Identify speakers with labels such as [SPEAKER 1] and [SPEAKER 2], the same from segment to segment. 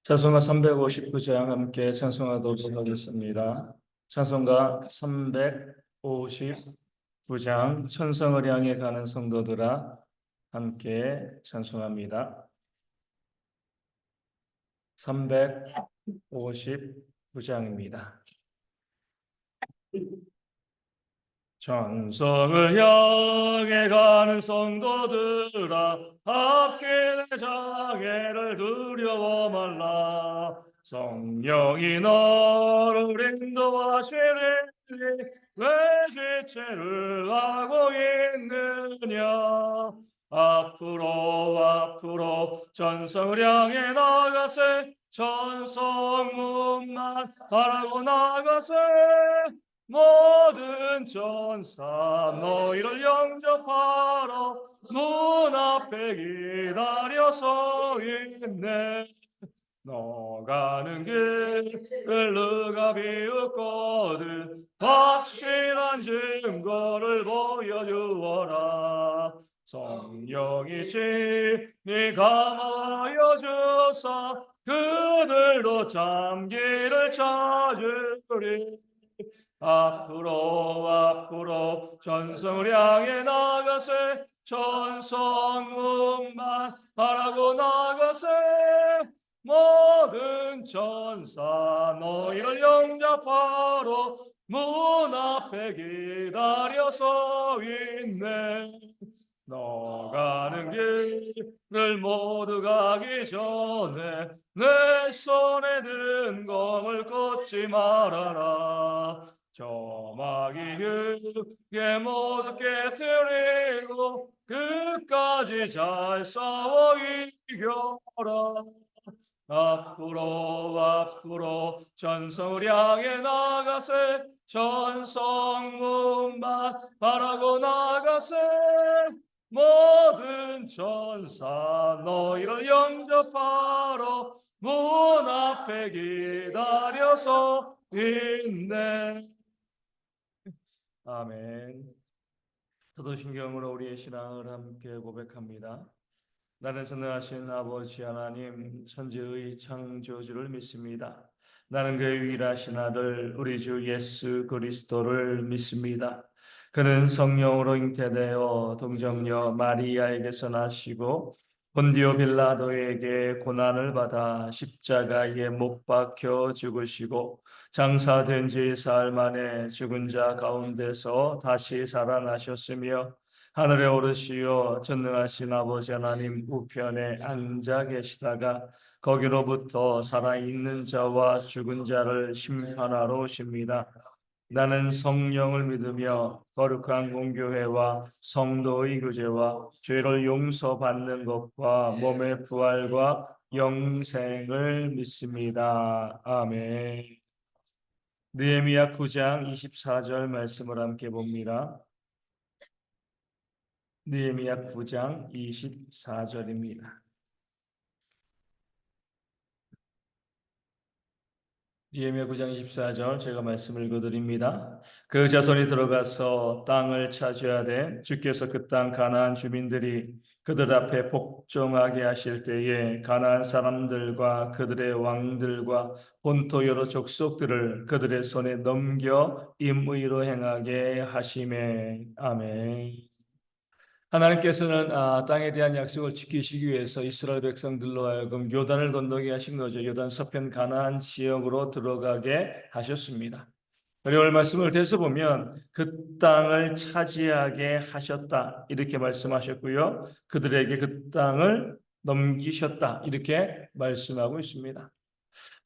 [SPEAKER 1] 찬송가 359장 함께 찬송하도록 하겠습니다. 찬송가 359장 천성을 향해 가는 성도들아 함께 찬송합니다. 359장입니다. 천성을 향해 가는 성도들아 앞길 내 장애를 두려워 말라. 성령이 너를 인도하시니 왜 지체를 하고 있느냐. 앞으로 천성을 향해 나가세. 천성문만 바라고 나가세. 모든 천사 너희를 영접하러 문 앞에 기다려 서 있네. 너 가는 길을 누가 비웃거든 확실한 증거를 보여주어라. 성령이 진히 감화하여 주사 그들도 참기를 찾으리. 앞으로 천성을 향해 나가세. 천성문만 바라고 나가세. 모든 천사 너희를 영접하러 문 앞에 기다려 서 있네. 너 가는 길을 모두 가기 전에 내 손에 든 검을 꽂지 말아라. 저마귀 흙에 모두 깨뜨리고 끝까지 잘 싸워 이겨라. 앞으로 천성을 향해 나가세. 천성문만 바라고 나가세. 모든 천사 너희를 영접하러 문 앞에 기다려서 있네. 아멘. 사도신경으로 우리의 신앙을 함께 고백합니다. 나는 전능하신 아버지 하나님 천지의 창조주를 믿습니다. 나는 그의 유일하신 아들 우리 주 예수 그리스도를 믿습니다. 그는 성령으로 잉태되어 동정녀 마리아에게서 나시고 본디오 빌라도에게 고난을 받아 십자가에 못 박혀 죽으시고 장사된 지 사흘 만에 죽은 자 가운데서 다시 살아나셨으며 하늘에 오르시어 전능하신 아버지 하나님 우편에 앉아 계시다가 거기로부터 살아있는 자와 죽은 자를 심판하러 오십니다. 나는 성령을 믿으며 거룩한 공교회와 성도의 교제와 죄를 용서받는 것과 몸의 부활과 영생을 믿습니다. 아멘. 느헤미야 9장 24절 말씀을 함께 봅니다. 느헤미야 9장 24절입니다. 느헤미야 9장 24절 제가 말씀을 읽어드립니다. 그 자손이 들어가서 땅을 차지하되 주께서 그 땅 가나안 주민들이 그들 앞에 복종하게 하실 때에 가나안 사람들과 그들의 왕들과 본토 여러 족속들을 그들의 손에 넘겨 임의로 행하게 하시매. 아멘. 하나님께서는 땅에 대한 약속을 지키시기 위해서 이스라엘 백성들로 하여금 요단을 건너게 하신 거죠. 요단 서편 가나안 지역으로 들어가게 하셨습니다. 그리고 오늘 말씀을 대해서 보면 그 땅을 차지하게 하셨다 이렇게 말씀하셨고요. 그들에게 그 땅을 넘기셨다 이렇게 말씀하고 있습니다.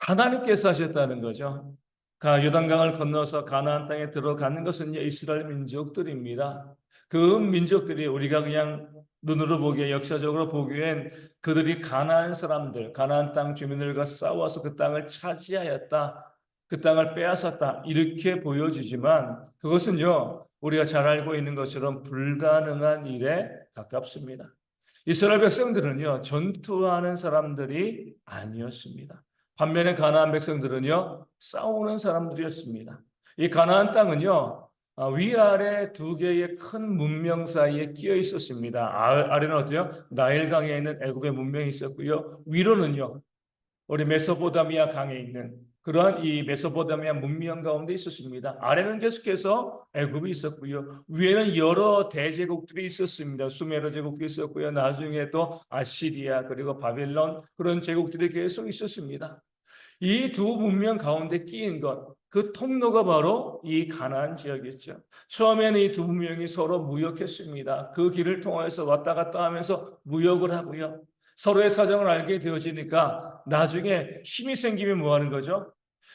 [SPEAKER 1] 하나님께서 하셨다는 거죠. 요단강을 건너서 가나안 땅에 들어가는 것은 이스라엘 민족들입니다. 그 민족들이 우리가 그냥 눈으로 보기에 역사적으로 보기엔 그들이 가나안 사람들, 가나안 땅 주민들과 싸워서 그 땅을 차지하였다, 그 땅을 빼앗았다 이렇게 보여지지만 그것은요 우리가 잘 알고 있는 것처럼 불가능한 일에 가깝습니다. 이스라엘 백성들은요 전투하는 사람들이 아니었습니다. 반면에 가나안 백성들은요 싸우는 사람들이었습니다. 이 가나안 땅은요 위아래 두 개의 큰 문명 사이에 끼어 있었습니다. 아래는 어때요? 나일강에 있는 애굽의 문명이 있었고요. 위로는요 우리 메소포타미아 강에 있는 그러한 이 메소포타미아 문명 가운데 있었습니다. 아래는 계속해서 애굽이 있었고요. 위에는 여러 대제국들이 있었습니다. 수메르 제국도 있었고요. 나중에 또 아시리아 그리고 바벨론 그런 제국들이 계속 있었습니다. 이 두 문명 가운데 끼인 것, 그 통로가 바로 이 가나안 지역이었죠. 처음에는 이 두 문명이 서로 무역했습니다. 그 길을 통해서 왔다 갔다 하면서 무역을 하고요. 서로의 사정을 알게 되어지니까 나중에 힘이 생기면 뭐 하는 거죠?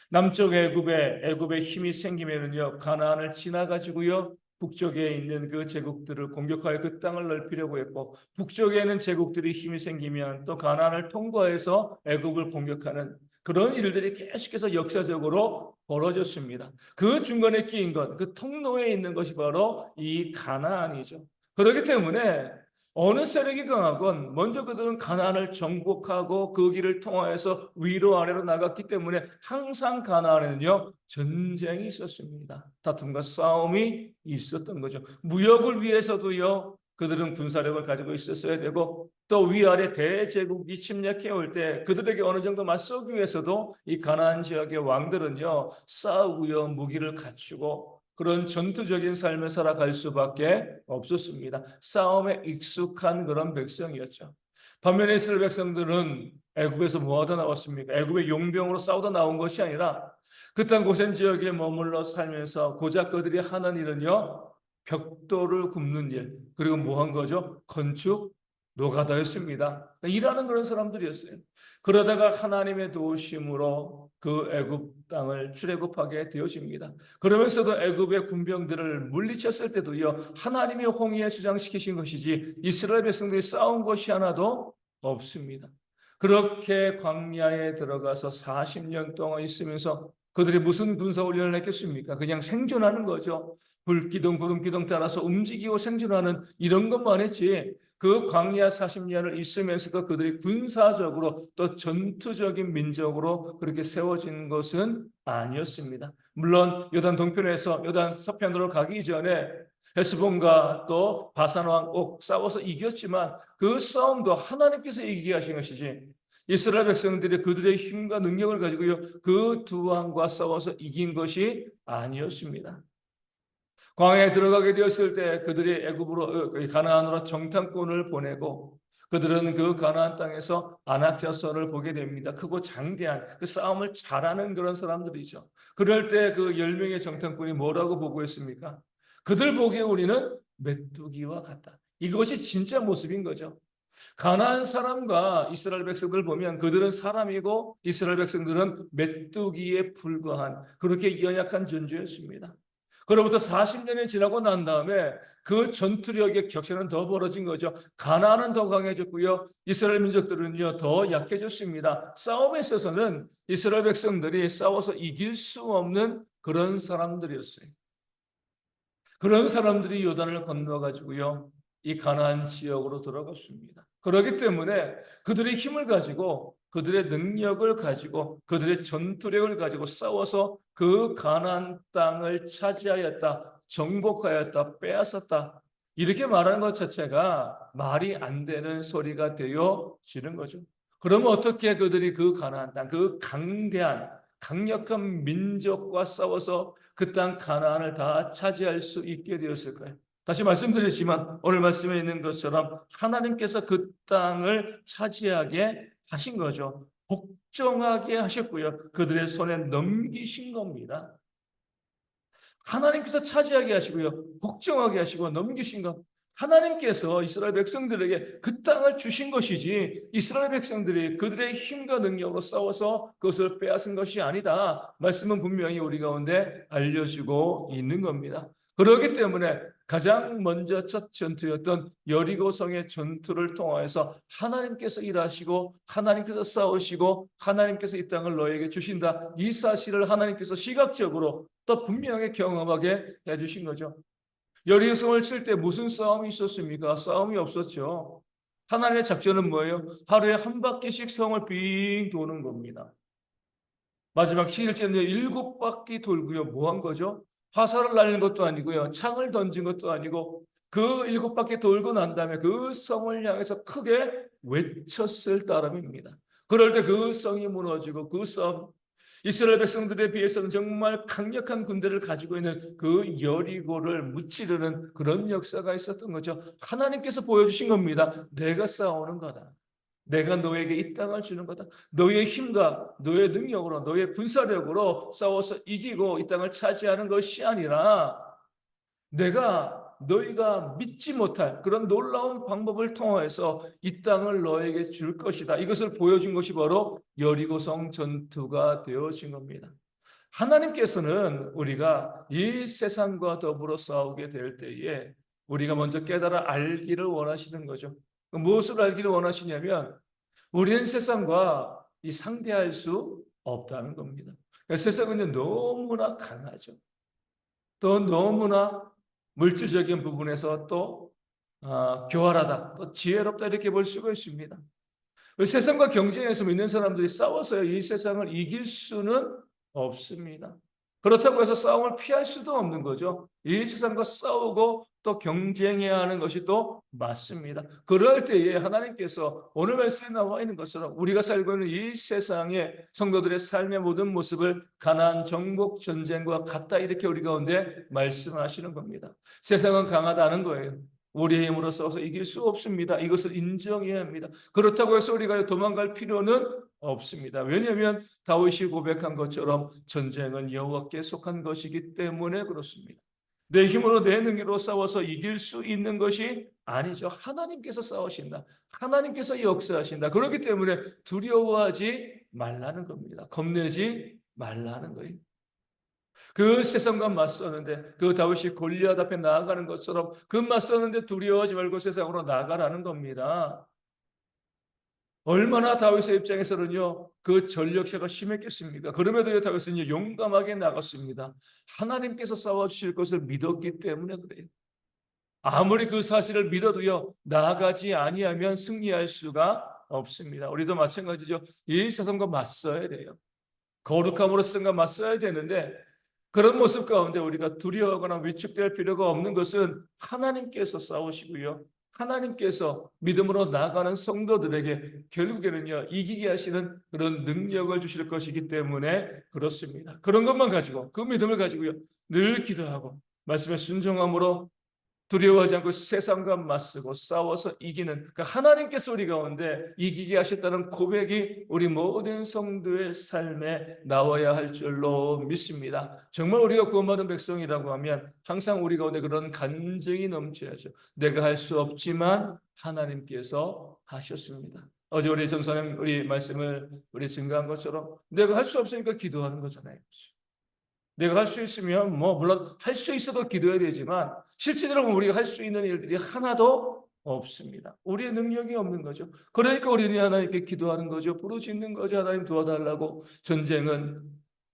[SPEAKER 1] 남쪽 애굽에 힘이 생기면은요 가나안을 지나가지고요 북쪽에 있는 그 제국들을 공격하여 그 땅을 넓히려고 했고 북쪽에 있는 제국들이 힘이 생기면 또 가나안을 통과해서 애굽을 공격하는 그런 일들이 계속해서 역사적으로 벌어졌습니다. 그 중간에 끼인 것, 그 통로에 있는 것이 바로 이 가나안이죠. 그렇기 때문에 어느 세력이 강하건 먼저 그들은 가나안을 정복하고 그 길을 통하여서 위로 아래로 나갔기 때문에 항상 가나안에는요 전쟁이 있었습니다. 다툼과 싸움이 있었던 거죠. 무역을 위해서도요 그들은 군사력을 가지고 있었어야 되고 또 위아래 대제국이 침략해 올 때 그들에게 어느 정도 맞서기 위해서도 이 가나안 지역의 왕들은요 싸우고요 무기를 갖추고 그런 전투적인 삶을 살아갈 수밖에 없었습니다. 싸움에 익숙한 그런 백성이었죠. 반면에 이스라엘 백성들은 애굽에서 뭐하다 나왔습니까? 애굽의 용병으로 싸우다 나온 것이 아니라 그 땅 고센 지역에 머물러 살면서 고작 그들이 하는 일은요 벽돌을 굽는 일 그리고 뭐 한 거죠? 건축 노가다였습니다. 일하는 그런 사람들이었어요. 그러다가 하나님의 도우심으로 그 애굽 땅을 출애굽하게 되어집니다. 그러면서도 애굽의 군병들을 물리쳤을 때도요 하나님이 홍해에 수장시키신 것이지 이스라엘 백성들이 싸운 것이 하나도 없습니다. 그렇게 광야에 들어가서 40년 동안 있으면서 그들이 무슨 군사훈련을 했겠습니까? 그냥 생존하는 거죠. 불기둥 구름기둥 따라서 움직이고 생존하는 이런 것만 했지 그 광야 40년을 있으면서도 그들이 군사적으로 또 전투적인 민족으로 그렇게 세워진 것은 아니었습니다. 물론 요단 동편에서 요단 서편으로 가기 전에 헤스본과 또 바산 왕 꼭 싸워서 이겼지만 그 싸움도 하나님께서 이기게 하신 것이지 이스라엘 백성들이 그들의 힘과 능력을 가지고요 그 두 왕과 싸워서 이긴 것이 아니었습니다. 광야에 들어가게 되었을 때 그들이 애굽으로 가나안으로 정탐꾼을 보내고 그들은 그 가나안 땅에서 아낙 자손을 보게 됩니다. 크고 장대한 그 싸움을 잘하는 그런 사람들이죠. 그럴 때 그 10명의 정탐꾼이 뭐라고 보고했습니까? 그들 보기에 우리는 메뚜기와 같다. 이것이 진짜 모습인 거죠. 가나안 사람과 이스라엘 백성들을 보면 그들은 사람이고 이스라엘 백성들은 메뚜기에 불과한 그렇게 연약한 존재였습니다. 그로부터 40년이 지나고 난 다음에 그 전투력의 격차는 더 벌어진 거죠. 가나안은 더 강해졌고요. 이스라엘 민족들은요 더 약해졌습니다. 싸움에 있어서는 이스라엘 백성들이 싸워서 이길 수 없는 그런 사람들이었어요. 그런 사람들이 요단을 건너가지고요 이 가나안 지역으로 들어갔습니다. 그렇기 때문에 그들의 힘을 가지고 그들의 능력을 가지고 그들의 전투력을 가지고 싸워서 그 가나안 땅을 차지하였다, 정복하였다, 빼앗았다. 이렇게 말하는 것 자체가 말이 안 되는 소리가 되어지는 거죠. 그러면 어떻게 그들이 그 가나안 땅, 그 강대한 강력한 민족과 싸워서 그 땅 가나안을 다 차지할 수 있게 되었을까요? 다시 말씀드렸지만 오늘 말씀에 있는 것처럼 하나님께서 그 땅을 차지하게 하신 거죠. 복종하게 하셨고요. 그들의 손에 넘기신 겁니다. 하나님께서 차지하게 하시고요. 복종하게 하시고 넘기신 것. 하나님께서 이스라엘 백성들에게 그 땅을 주신 것이지 이스라엘 백성들이 그들의 힘과 능력으로 싸워서 그것을 빼앗은 것이 아니다. 말씀은 분명히 우리 가운데 알려주고 있는 겁니다. 그렇기 때문에 가장 먼저 첫 전투였던 여리고성의 전투를 통하여서 하나님께서 일하시고 하나님께서 싸우시고 하나님께서 이 땅을 너에게 주신다. 이 사실을 하나님께서 시각적으로 또 분명하게 경험하게 해주신 거죠. 여리고성을 칠 때 무슨 싸움이 있었습니까? 싸움이 없었죠. 하나님의 작전은 뭐예요? 하루에 한 바퀴씩 성을 빙 도는 겁니다. 마지막 7일째는 7바퀴 돌고요. 뭐 한 거죠? 화살을 날린 것도 아니고요. 창을 던진 것도 아니고 그 7바퀴 돌고 난 다음에 그 성을 향해서 크게 외쳤을 따름입니다. 그럴 때 그 성이 무너지고 그 성, 이스라엘 백성들에 비해서는 정말 강력한 군대를 가지고 있는 그 여리고를 무찌르는 그런 역사가 있었던 거죠. 하나님께서 보여주신 겁니다. 내가 싸우는 거다. 내가 너에게 이 땅을 주는 거다. 너의 힘과 너의 능력으로, 너의 군사력으로 싸워서 이기고 이 땅을 차지하는 것이 아니라 내가 너희가 믿지 못할 그런 놀라운 방법을 통해서 이 땅을 너에게 줄 것이다. 이것을 보여준 것이 바로 여리고성 전투가 되어진 겁니다. 하나님께서는 우리가 이 세상과 더불어 싸우게 될 때에 우리가 먼저 깨달아 알기를 원하시는 거죠. 무엇을 알기를 원하시냐면 우리는 세상과 이 상대할 수 없다는 겁니다. 세상은 너무나 강하죠. 또 너무나 물질적인 부분에서 또 교활하다, 또 지혜롭다 이렇게 볼 수가 있습니다. 세상과 경쟁해서 믿는 사람들이 싸워서 이 세상을 이길 수는 없습니다. 그렇다고 해서 싸움을 피할 수도 없는 거죠. 이 세상과 싸우고 또 경쟁해야 하는 것이 또 맞습니다. 그럴 때에 하나님께서 오늘 말씀에 나와 있는 것처럼 우리가 살고 있는 이 세상의 성도들의 삶의 모든 모습을 가나안 정복 전쟁과 같다 이렇게 우리 가운데 말씀하시는 겁니다. 세상은 강하다는 거예요. 우리의 힘으로 싸워서 이길 수 없습니다. 이것을 인정해야 합니다. 그렇다고 해서 우리가 도망갈 필요는 없습니다. 왜냐하면 다윗이 고백한 것처럼 전쟁은 여호와께 속한 것이기 때문에 그렇습니다. 내 힘으로 내 능력으로 싸워서 이길 수 있는 것이 아니죠. 하나님께서 싸우신다. 하나님께서 역사하신다. 그렇기 때문에 두려워하지 말라는 겁니다. 겁내지 말라는 거예요. 그 세상과 맞서는데 그 다윗이 골리앗 앞에 나아가는 것처럼 그 맞서는데 두려워하지 말고 세상으로 나아가라는 겁니다. 얼마나 다윗의 입장에서는요 그 전력세가 심했겠습니까? 그럼에도 다윗은 용감하게 나갔습니다. 하나님께서 싸워주실 것을 믿었기 때문에 그래요. 아무리 그 사실을 믿어도요 나아가지 아니하면 승리할 수가 없습니다. 우리도 마찬가지죠. 이 세상과 맞서야 돼요. 거룩함으로 세상과 맞서야 되는데 그런 모습 가운데 우리가 두려워하거나 위축될 필요가 없는 것은 하나님께서 싸우시고요. 하나님께서 믿음으로 나아가는 성도들에게 결국에는요, 이기게 하시는 그런 능력을 주실 것이기 때문에 그렇습니다. 그런 것만 가지고, 그 믿음을 가지고요, 늘 기도하고, 말씀에 순종함으로 두려워하지 않고 세상과 맞서고 싸워서 이기는 그 하나님께서 우리 가운데 이기게 하셨다는 고백이 우리 모든 성도의 삶에 나와야 할 줄로 믿습니다. 정말 우리가 구원받은 백성이라고 하면 항상 우리 가운데 그런 간증이 넘쳐야죠. 내가 할 수 없지만 하나님께서 하셨습니다. 어제 우리 정선생 우리 말씀을 우리 증거한 것처럼 내가 할 수 없으니까 기도하는 거잖아요. 내가 할 수 있으면 물론 할 수 있어도 기도해야 되지만 실제적으로 우리가 할 수 있는 일들이 하나도 없습니다. 우리의 능력이 없는 거죠. 그러니까 우리는 하나님께 기도하는 거죠. 부르짖는 거죠. 하나님 도와달라고. 전쟁은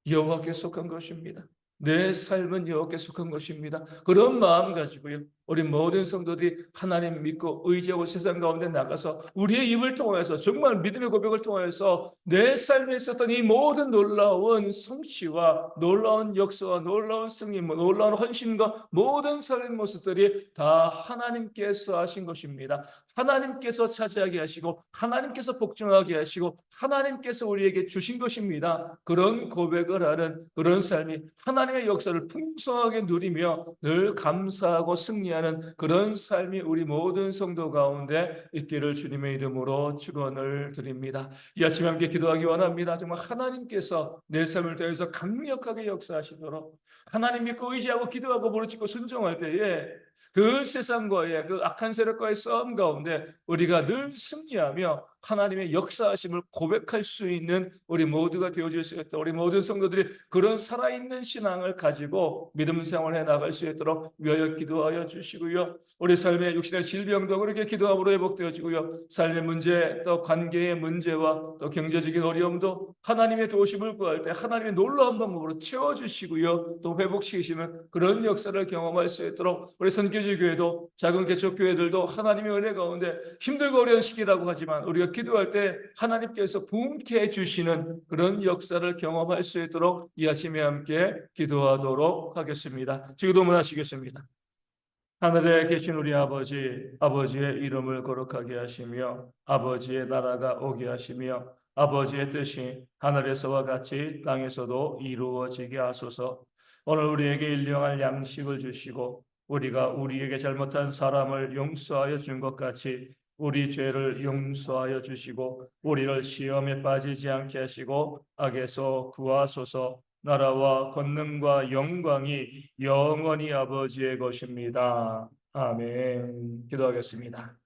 [SPEAKER 1] 여호와께 속한 것입니다. 내 삶은 여호와께 속한 것입니다. 그런 마음 가지고요. 우리 모든 성도들이 하나님 믿고 의지하고 세상 가운데 나가서 우리의 입을 통해서 정말 믿음의 고백을 통해서 내 삶에 있었던 이 모든 놀라운 성취와 놀라운 역사와 놀라운 승리, 놀라운 헌신과 모든 삶의 모습들이 다 하나님께서 하신 것입니다. 하나님께서 차지하게 하시고 하나님께서 복종하게 하시고 하나님께서 우리에게 주신 것입니다. 그런 고백을 하는 그런 삶이 하나님의 역사를 풍성하게 누리며 늘 감사하고 승리하는 그런 삶이 우리 모든 성도 가운데 있기를 주님의 이름으로 축원을 드립니다. 이 아침에 함께 기도하기 원합니다. 정말 하나님께서 내 삶을 통해서 강력하게 역사하시도록 하나님 믿고 의지하고 기도하고 부르짖고 순종할 때에 그 세상과의 그 악한 세력과의 싸움 가운데 우리가 늘 승리하며 하나님의 역사하심을 고백할 수 있는 우리 모두가 되어질 수 있도록 우리 모든 성도들이 그런 살아있는 신앙을 가지고 믿음 생활해 나갈 수 있도록 위하여 기도하여 주시고요. 우리 삶의 육신의 질병도 그렇게 기도함으로 회복되어지고요. 삶의 문제 또 관계의 문제와 또 경제적인 어려움도 하나님의 도우심을 구할 때 하나님의 놀라운 방법으로 채워주시고요. 또 회복시키시는 그런 역사를 경험할 수 있도록 우리 선교지 교회도 작은 개척교회들도 하나님의 은혜 가운데 힘들고 어려운 시기라고 하지만 우리가 기도할 때 하나님께서 부흥케 해주시는 그런 역사를 경험할 수 있도록 이 아침에 함께 기도하도록 하겠습니다. 기도문 하시겠습니다. 하늘에 계신 우리 아버지, 아버지의 이름을 거룩하게 하시며 아버지의 나라가 오게 하시며 아버지의 뜻이 하늘에서와 같이 땅에서도 이루어지게 하소서. 오늘 우리에게 일용할 양식을 주시고 우리가 우리에게 잘못한 사람을 용서하여 준 것 같이 우리 죄를 용서하여 주시고 우리를 시험에 빠지지 않게 하시고 악에서 구하소서. 나라와 권능과 영광이 영원히 아버지의 것입니다. 아멘. 기도하겠습니다.